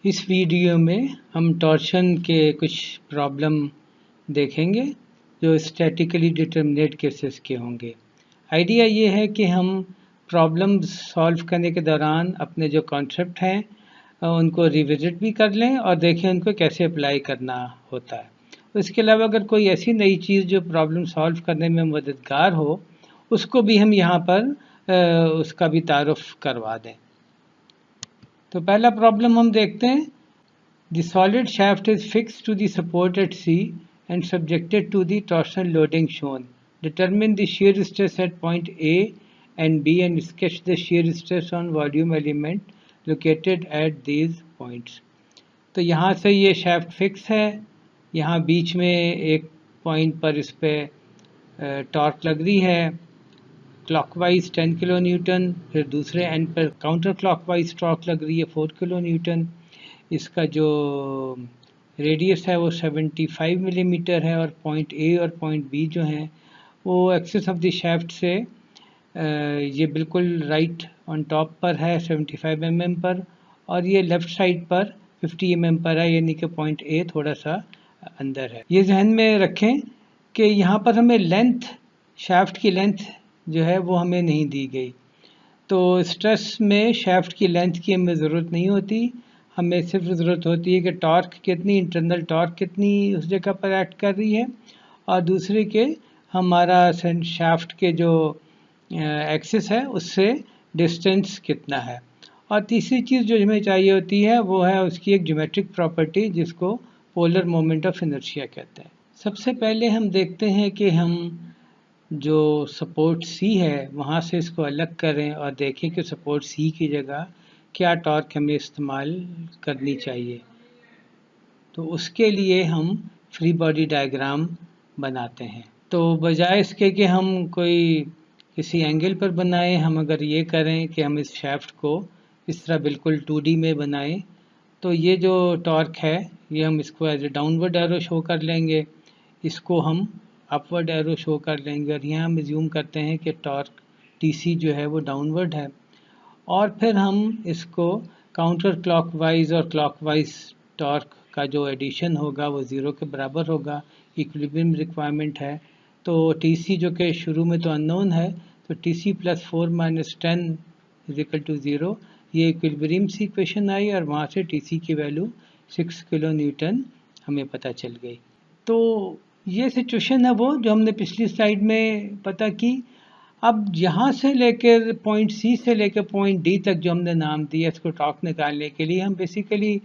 इस वीडियो में हम टॉर्शन के कुछ प्रॉब्लम देखेंगे जो स्टैटिकली डिटर्मिनेट केसेस के होंगे। आइडिया ये है कि हम प्रॉब्लम सॉल्व करने के दौरान अपने जो कॉन्सेप्ट हैं उनको रिविजिट भी कर लें और देखें उनको कैसे अप्लाई करना होता है। उसके अलावा अगर कोई ऐसी नई चीज़ जो प्रॉब्लम सॉल्व करने में मददगार हो उसको भी हम यहाँ पर उसका भी तारुफ करवा दें। तो पहला प्रॉब्लम हम देखते हैं। The solid shaft is fixed to the support at C and subjected to the torsional loading shown. Determine the shear stress at point A and B and sketch the shear stress on volume element located at these points. तो यहाँ से ये shaft fix है, यहाँ बीच में एक point पर इस पे टॉर्क लग रही है क्लॉकवाइज 10 किलो न्यूटन, फिर दूसरे एंड पर काउंटर क्लॉकवाइज टॉर्क लग रही है 4 किलो न्यूटन। इसका जो रेडियस है वो 75 मिलीमीटर है और पॉइंट ए और पॉइंट बी जो हैं वो एक्सिस ऑफ द शाफ्ट से ये बिल्कुल राइट ऑन टॉप पर है 75 mm पर, और ये लेफ़्ट साइड पर 50 mm पर है, यानी कि पॉइंट ए थोड़ा सा अंदर है। ये जहन में रखें कि यहाँ पर हमें लेंथ, शाफ्ट की लेंथ जो है वो हमें नहीं दी गई, तो स्ट्रेस में शाफ्ट की लेंथ की हमें ज़रूरत नहीं होती। हमें सिर्फ ज़रूरत होती है कि टॉर्क कितनी, इंटरनल टॉर्क कितनी उस जगह पर एक्ट कर रही है, और दूसरे के हमारा शाफ्ट के जो एक्सिस है उससे डिस्टेंस कितना है। और तीसरी चीज़ जो हमें चाहिए होती है वो है उसकी एक ज्योमेट्रिक प्रॉपर्टी जिसको पोलर मोमेंट ऑफ इनर्शिया कहते हैं। सबसे पहले हम देखते हैं कि हम जो सपोर्ट सी है वहाँ से इसको अलग करें और देखें कि सपोर्ट सी की जगह क्या टॉर्क हमें इस्तेमाल करनी चाहिए। तो उसके लिए हम फ्री बॉडी डायग्राम बनाते हैं। तो बजाय इसके कि हम कोई किसी एंगल पर बनाएं, हम अगर ये करें कि हम इस शाफ्ट को इस तरह बिल्कुल 2D में बनाएं, तो ये जो टॉर्क है ये हम इसको as a downward arrow show कर लेंगे, इसको हम अपवर्ड एरो शो कर लेंगे, और यहाँ हम एज्यूम करते हैं कि टॉर्क टीसी जो है वो डाउनवर्ड है। और फिर हम इसको काउंटर क्लॉकवाइज और क्लॉकवाइज टॉर्क का जो एडिशन होगा वो ज़ीरो के बराबर होगा, इक्विलिब्रियम रिक्वायरमेंट है। तो टीसी जो कि शुरू में तो अननोन है, तो TC plus 4 minus 10 is equal to 0, ये इक्विलिब्रियम सी इक्वेशन आई और वहाँ से टीसी की वैल्यू 6 किलो न्यूटन हमें पता चल गई। तो ये सिचुएशन है वो जो हमने पिछली स्लाइड में पता की। अब यहाँ से लेकर पॉइंट सी से लेकर पॉइंट डी तक जो हमने नाम दिया इसको टॉर्क निकालने के लिए, हम बेसिकली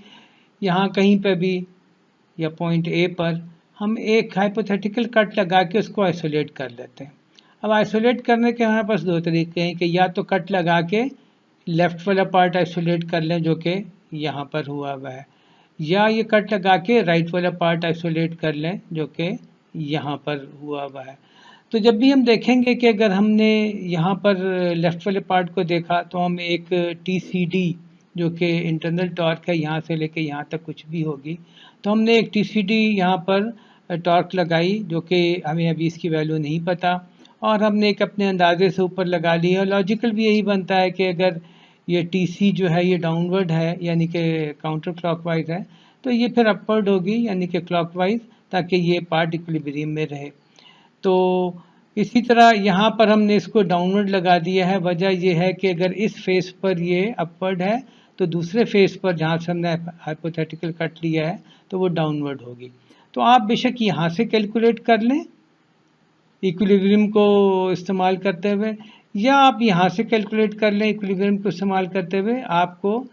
यहाँ कहीं पर भी या पॉइंट ए पर हम एक हाइपोथेटिकल कट लगा के उसको आइसोलेट कर लेते हैं। अब आइसोलेट करने के हमारे पास दो तरीके हैं कि या तो कट लगा के लेफ़्ट वाला पार्ट आइसोलेट कर लें जो कि यहाँ पर हुआ हुआ है, या ये कट लगा के राइट वाला पार्ट आइसोलेट कर लें जो कि यहाँ पर हुआ हुआ है। तो जब भी हम देखेंगे कि अगर हमने यहाँ पर लेफ़्ट वाले पार्ट को देखा तो हम एक TCD जो कि इंटरनल टॉर्क है यहाँ से लेके यहाँ तक कुछ भी होगी, तो हमने एक TCD यहाँ पर टॉर्क लगाई जो कि हमें अभी इसकी वैल्यू नहीं पता, और हमने एक अपने अंदाजे से ऊपर लगा ली है। लॉजिकल भी यही बनता है कि अगर ये TC जो है ये डाउनवर्ड है यानी कि काउंटर क्लॉकवाइज है, तो ये फिर अपवर्ड होगी यानी कि क्लॉकवाइज, ताकि ये पार्ट इक्विलिब्रियम में रहे। तो इसी तरह यहाँ पर हमने इसको डाउनवर्ड लगा दिया है। वजह यह है कि अगर इस फेस पर ये अपवर्ड है तो दूसरे फेस पर जहाँ से हमने हाइपोथेटिकल कट लिया है तो वो डाउनवर्ड होगी। तो आप बेशक यहाँ से कैलकुलेट कर लें इक्विलिब्रियम को इस्तेमाल करते हुए, या आप यहाँ से कैलकुलेट कर लें इक्विलिब्रियम को इस्तेमाल करते हुए। आपको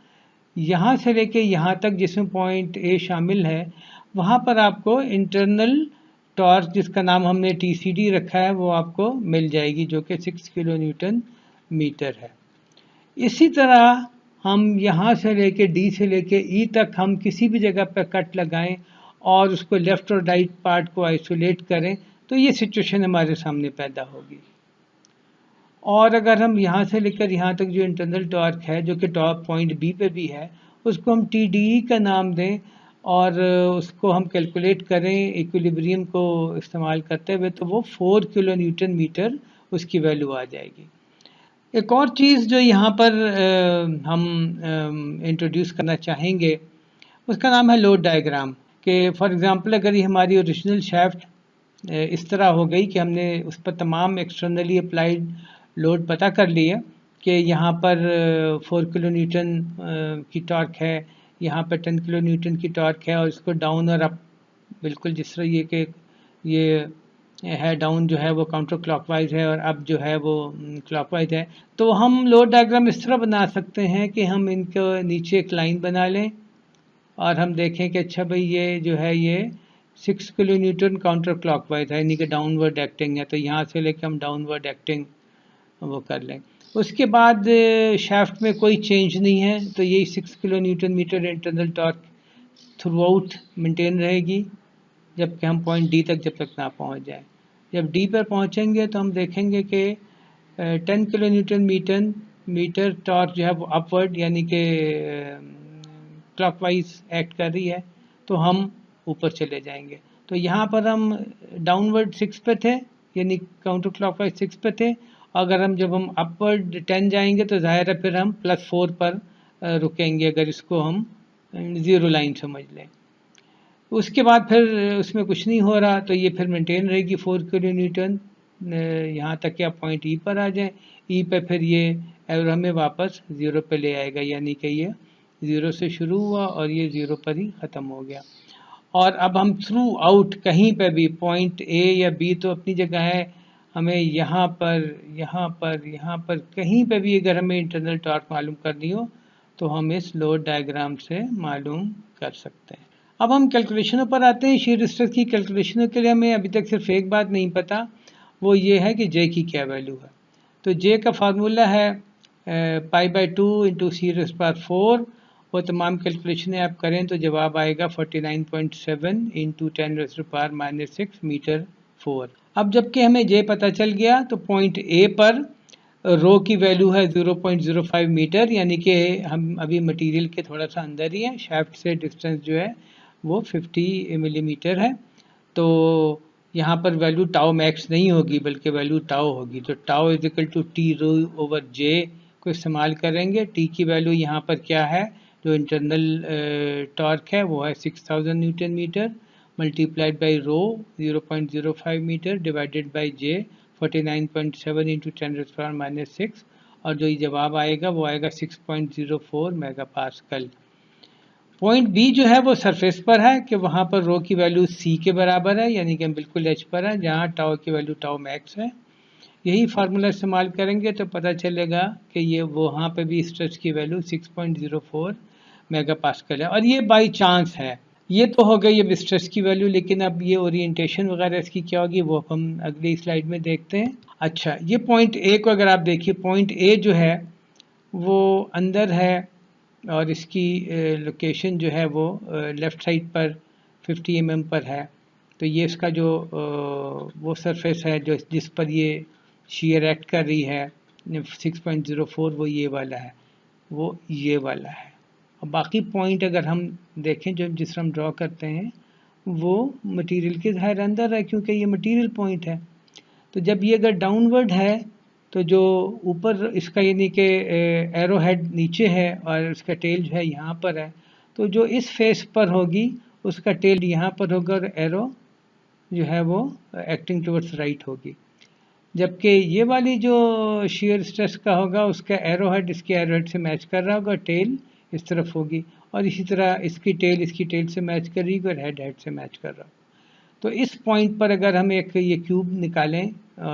यहाँ से लेके यहाँ तक जिसमें पॉइंट ए शामिल है वहाँ पर आपको इंटरनल टॉर्क जिसका नाम हमने TCD रखा है वो आपको मिल जाएगी जो कि 6 किलो न्यूटन मीटर है। इसी तरह हम यहाँ से लेके D से लेके E तक हम किसी भी जगह पर कट लगाएं और उसको लेफ़्ट और राइट पार्ट को आइसोलेट करें तो ये सिचुएशन हमारे सामने पैदा होगी। और अगर हम यहाँ से लेकर यहाँ तक जो इंटरनल टॉर्क है जो कि टॉप पॉइंट B पे भी है उसको हम TDE का नाम दें और उसको हम कैलकुलेट करें इक्विलिब्रियम को इस्तेमाल करते हुए, तो वो 4 किलो न्यूटन मीटर उसकी वैल्यू आ जाएगी। एक और चीज़ जो यहाँ पर हम इंट्रोड्यूस करना चाहेंगे उसका नाम है लोड डायग्राम। कि फॉर एग्जांपल अगर ये हमारी ओरिजिनल शाफ्ट इस तरह हो गई कि हमने उस पर तमाम एक्सटर्नली अप्लाइड लोड पता कर लिया कि यहाँ पर 4 किलो न्यूटन की टॉर्क है, यहाँ पर 10 किलो न्यूटन की टॉर्क है, और इसको डाउन और अप बिल्कुल जिस तरह ये कि ये है डाउन जो है वो काउंटर क्लॉकवाइज है और अप जो है वो क्लॉकवाइज है, तो हम लोड डायग्राम इस तरह बना सकते हैं कि हम इनको नीचे एक लाइन बना लें और हम देखें कि अच्छा भाई ये जो है ये 6 किलो न्यूटन काउंटर क्लॉकवाइज है, यानी कि डाउनवर्ड एक्टिंग है, तो यहाँ से लेकर हम डाउनवर्ड एक्टिंग वो कर लें। उसके बाद शाफ्ट में कोई चेंज नहीं है, तो यही 6 kilo newton metre internal torque throughout maintain रहेगी जबकि हम पॉइंट डी तक जब तक ना पहुँच जाए। जब डी पर पहुँचेंगे तो हम देखेंगे कि 10 किलो न्यूटन मीटर टॉर्क जो है वो अपवर्ड यानी कि क्लॉकवाइज एक्ट कर रही है, तो हम ऊपर चले जाएंगे। तो यहाँ पर हम डाउनवर्ड 6 पे थे, यानी काउंटर क्लॉकवाइज 6 पे थे। अगर जब हम अपवर्ड 10 जाएंगे तो जाहिर है फिर हम +4 पर रुकेंगे, अगर इसको हम ज़ीरो लाइन समझ लें। उसके बाद फिर उसमें कुछ नहीं हो रहा, तो ये फिर मेंटेन रहेगी 4 किलो न्यूटन यहाँ तक कि आप पॉइंट ई पर आ जाएं। ई पे फिर ये एरो हमें वापस 0 पे ले आएगा, यानी कि ये 0 से शुरू हुआ और ये 0 पर ही ख़त्म हो गया। और अब हम थ्रू आउट कहीं पे भी पॉइंट ए या बी तो अपनी जगह है, हमें यहाँ पर कहीं पे भी अगर हमें इंटरनल टॉर्क मालूम करनी हो तो हम इस लोड डायग्राम से मालूम कर सकते हैं। अब हम कैलकुलेशनों पर आते हैं। शीयर स्ट्रेस की कैलकुलेशनों के लिए हमें अभी तक सिर्फ एक बात नहीं पता, वो ये है कि जे की क्या वैल्यू है। तो जे का फार्मूला है π/2 × C⁴। वो तमाम कैलकुलेशनें आप करें तो जवाब आएगा 49.7 × 10⁻⁻6 मीटर 4। अब जबकि हमें जे पता चल गया तो पॉइंट ए पर रो की वैल्यू है 0.05 मीटर, यानी कि हम अभी मटेरियल के थोड़ा सा अंदर ही है। शाफ्ट से डिस्टेंस जो है वो 50 मिलीमीटर है। तो यहाँ पर वैल्यू टाउ मैक्स नहीं होगी बल्कि वैल्यू टाउ होगी। तो टाउ = टी रो ओवर जे को इस्तेमाल करेंगे। टी की वैल्यू यहाँ पर क्या है, जो इंटरनल टॉर्क है वो है 6000 newton meter multiplied by rho 0.05 meter divided by J 49.7 × 10⁻⁻6, और जो ये जवाब आएगा वो आएगा 6.04 मेगापास्कल। पॉइंट बी जो है वो सरफेस पर है कि वहाँ पर रो की वैल्यू सी के बराबर है, यानी कि हम बिल्कुल एच पर है, जहाँ टाउ की वैल्यू टाउ मैक्स है। यही फार्मूला इस्तेमाल करेंगे तो पता चलेगा कि ये वहाँ पे भी स्ट्रेस की वैल्यू 6.04 मेगापास्कल है। और ये बाई चांस है। ये तो हो गई अब स्ट्रेस की वैल्यू, लेकिन अब ये ओरिएंटेशन वगैरह इसकी क्या होगी वो हम अगली स्लाइड में देखते हैं। अच्छा, ये पॉइंट ए को अगर आप देखिए, पॉइंट ए जो है वो अंदर है और इसकी लोकेशन जो है वो लेफ़्ट साइड पर 50 mm पर है। तो ये इसका जो वो सरफेस है जो जिस पर ये शीयर एक्ट कर रही है 6.04, वो ये वाला है, वो ये वाला है। और बाकी पॉइंट अगर हम देखें जो जिस हम ड्रॉ करते हैं वो मटेरियल के ज़ाहिर अंदर है, क्योंकि ये मटेरियल पॉइंट है। तो जब ये अगर डाउनवर्ड है तो जो ऊपर इसका यानी कि एरो हेड नीचे है और उसका टेल जो है यहाँ पर है, तो जो इस फेस पर होगी उसका टेल यहाँ पर होगा और एरो जो है वो एक्टिंग टुवर्ड्स राइट होगी। जबकि ये वाली जो शेयर स्ट्रेस का होगा उसका एरो हेड इसके एरो हेड से मैच कर रहा होगा, टेल इस तरफ होगी, और इसी तरह इसकी टेल से मैच कर रही है और हेड से मैच कर रहा होगा। तो इस पॉइंट पर अगर हम एक ये क्यूब निकालें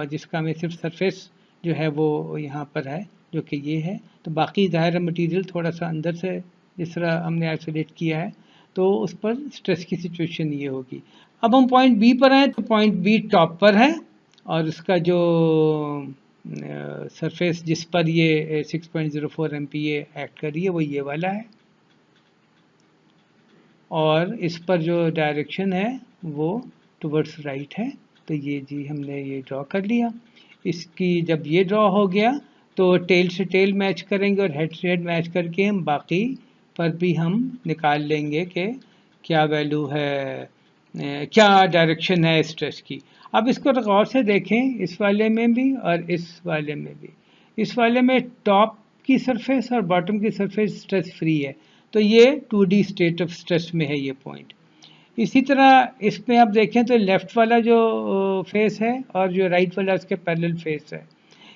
जिसका हमें सिर्फ सरफेस जो है वो यहाँ पर है जो कि ये है, तो बाकी ज़ाहिर मटेरियल थोड़ा सा अंदर से जिस तरह हमने आइसोलेट किया है तो उस पर स्ट्रेस की सिचुएशन ये होगी। अब हम पॉइंट बी पर आए तो पॉइंट बी टॉप पर है और उसका जो सरफेस जिस पर ये 6.04 MPa एक्ट कर रही है वो ये वाला है, और इस पर जो डायरेक्शन है वो टुवर्ड्स राइट है। तो ये जी हमने ये ड्रॉ कर लिया। इसकी जब ये ड्रॉ हो गया तो टेल से टेल मैच करेंगे और हेड से हेड मैच करके हम बाकी पर भी हम निकाल लेंगे कि क्या वैल्यू है, क्या डायरेक्शन है स्ट्रेस की। अब इसको गौर से देखें, इस वाले में भी और इस वाले में भी। इस वाले में टॉप की सरफेस और बॉटम की सरफेस स्ट्रेस फ्री है, तो ये 2D स्टेट ऑफ स्ट्रेस में है ये पॉइंट। इसी तरह इसमें आप देखें तो लेफ़्ट वाला जो फेस है और जो राइट वाला उसके पैरेलल फेस है,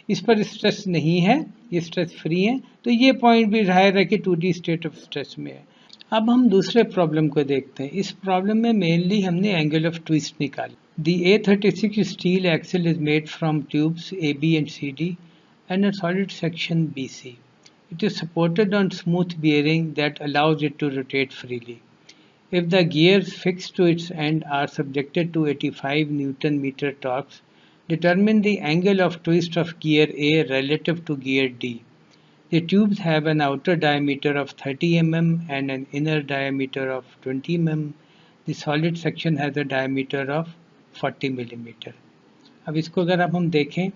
इस पर स्ट्रेस नहीं है, ये स्ट्रेस फ्री है, तो ये पॉइंट भी जाहिर है कि 2D स्टेट ऑफ स्ट्रेस में है। अब हम दूसरे प्रॉब्लम को देखते हैं। इस प्रॉब्लम में मेनली हमने एंगल ऑफ ट्विस्ट निकाली। The A36 steel axle is made from tubes AB and CD and a solid section BC. It is supported on smooth bearing that allows it to rotate freely. If the gears fixed to its end are subjected to 85 Newton meter torques, determine the angle of twist of gear A relative to gear D. The tubes have an outer diameter of 30 mm and an inner diameter of 20 mm. The solid section has a diameter of 40 millimetre. अब इसको अगर अब हम देखें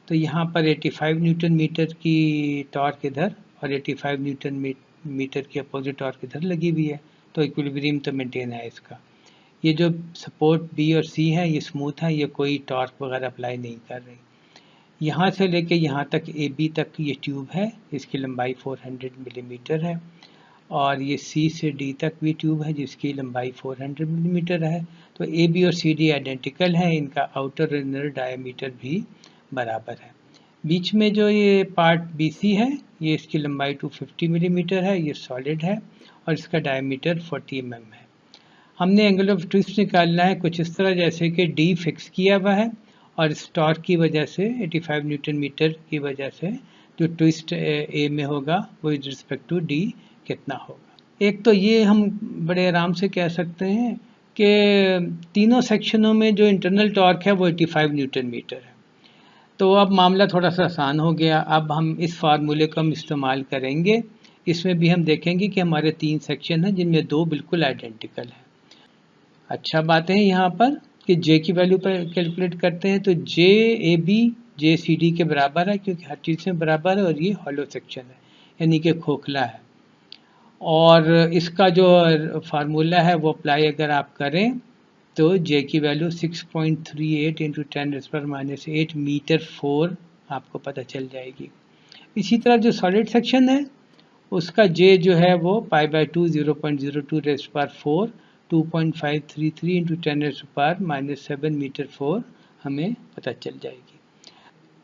तो यहाँ पर 85 Newton metre की टॉर्क इधर और 85 न्यूटन मीटर की अपोजिट टॉर्क इधर लगी हुई है, तो इक्विलिब्रियम तो मेंटेन है इसका। ये जो सपोर्ट बी और सी है ये स्मूथ है, ये कोई टॉर्क वगैरह अप्लाई नहीं कर रही। यहाँ से लेके यहाँ तक ए बी तक ये ट्यूब है, इसकी लंबाई 400 मिलीमीटर है, और ये सी से डी तक भी ट्यूब है जिसकी लंबाई 400 मिलीमीटर है। तो ए बी और सी डी आइडेंटिकल है, इनका आउटर और इनर डायमीटर भी बराबर है। बीच में जो ये पार्ट बी सी है ये इसकी लंबाई 250 मिलीमीटर है, ये सॉलिड है और इसका डायमीटर 40 mm है। हमने एंगल ऑफ ट्विस्ट निकालना है कुछ इस तरह जैसे कि डी फिक्स किया हुआ है और इस टॉर्क की वजह से 85 न्यूटन मीटर की वजह से जो ट्विस्ट ए में होगा वो विद रिस्पेक्ट टू डी कितना होगा। एक तो ये हम बड़े आराम से कह सकते हैं कि तीनों सेक्शनों में जो इंटरनल टॉर्क है वो 85 न्यूटन मीटर है। तो अब मामला थोड़ा सा आसान हो गया। अब हम इस फार्मूले को हम इस्तेमाल करेंगे। इसमें भी हम देखेंगे कि हमारे 3 सेक्शन हैं जिनमें 2 बिल्कुल आइडेंटिकल हैं। अच्छा बात है यहाँ पर कि जे की वैल्यू पर कैलकुलेट करते हैं तो जे A B J C D के बराबर है क्योंकि हर चीज़ में बराबर है और ये हॉलो सेक्शन है यानी कि खोखला है। और इसका जो फार्मूला है वो अप्लाई अगर आप करें तो जे की वैल्यू 6.38 इंटू 10⁻⁸ मीटर 4 आपको पता चल जाएगी। इसी तरह जो सॉलिड सेक्शन है उसका जे जो है वो π/2 0.02⁴ 2.533 इंटू 10⁻⁷ मीटर 4 हमें पता चल जाएगी।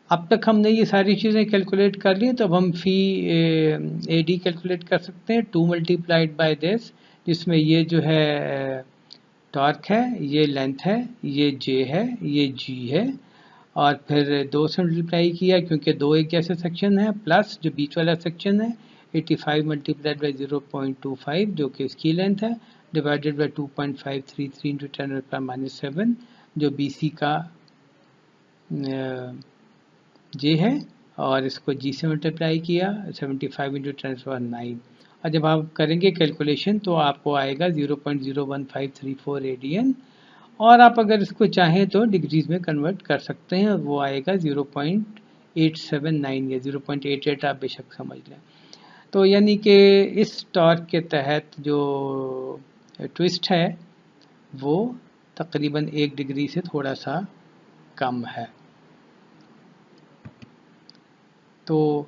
अब तक हमने ये सारी चीज़ें कैलकुलेट कर ली, तो अब हम फी ए डी कैलकुलेट कर सकते हैं 2 मल्टीप्लाइड बाय दिस, जिसमें ये जो है टॉर्क है, ये लेंथ है, ये जे है, ये जी है, और फिर 2 से मल्टीप्लाई किया क्योंकि 2 एक जैसे सेक्शन है, प्लस जो बीच वाला सेक्शन है 85 मल्टीप्लाइड बाई 0.25 जो कि इसकी लेंथ है, डिवाइडेड बाई 2.533 इंटू 10⁻⁷ जो बी सी का जे है, और इसको जी से मल्टीप्लाई किया 75 इंटू 10⁹ और जब आप करेंगे कैलकुलेशन तो आपको आएगा 0.01534 रेडियन, और आप अगर इसको चाहें तो डिग्रीज में कन्वर्ट कर सकते हैं, वो आएगा 0.879 या 0.88 आप बेशक समझ लें। तो यानी कि इस टॉर्क के तहत जो ट्विस्ट है वो तकरीबन 1 डिग्री से थोड़ा सा कम है। तो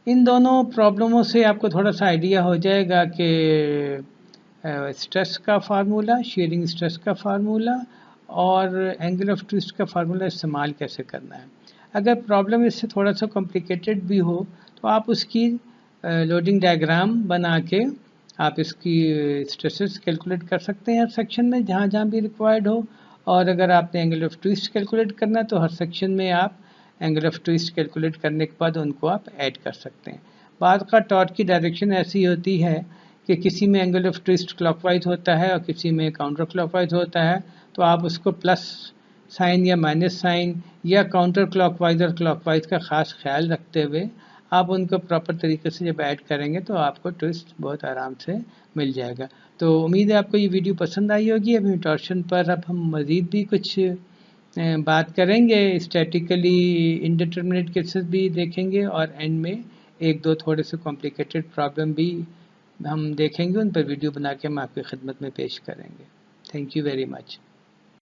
इन दोनों प्रॉब्लमों से आपको थोड़ा सा आइडिया हो जाएगा कि स्ट्रेस का फार्मूला, शेयरिंग स्ट्रेस का फार्मूला और एंगल ऑफ ट्विस्ट का फार्मूला इस्तेमाल कैसे करना है। अगर प्रॉब्लम इससे थोड़ा सा कॉम्प्लिकेटेड भी हो तो आप उसकी लोडिंग डायग्राम बना के आप इसकी स्ट्रेसेस कैलकुलेट कर सकते हैं हर सेक्शन में जहाँ जहाँ भी रिक्वायर्ड हो, और अगर आपने एंगल ऑफ ट्विस्ट कैलकुलेट करना है तो हर सेक्शन में आप एंगल ऑफ ट्विस्ट कैलकुलेट करने के बाद उनको आप ऐड कर सकते हैं। बाद का टॉर्क की डायरेक्शन ऐसी होती है कि किसी में एंगल ऑफ ट्विस्ट क्लॉकवाइज होता है और किसी में काउंटर क्लॉकवाइज होता है, तो आप उसको प्लस साइन या माइनस साइन या काउंटर क्लॉकवाइज और क्लॉकवाइज का ख़ास ख्याल रखते हुए आप उनको प्रॉपर तरीके से जब ऐड करेंगे तो आपको ट्विस्ट बहुत आराम से मिल जाएगा। तो उम्मीद है आपको ये वीडियो पसंद आई होगी। अभी टॉर्शन पर अब हम मज़ीद भी कुछ बात करेंगे, स्टैटिकली इंडिटरमिनेट केसेस भी देखेंगे और एंड में 1-2 थोड़े से कॉम्प्लिकेटेड प्रॉब्लम भी हम देखेंगे, उन पर वीडियो बना के हम आपकी खिदमत में पेश करेंगे। Thank you very much.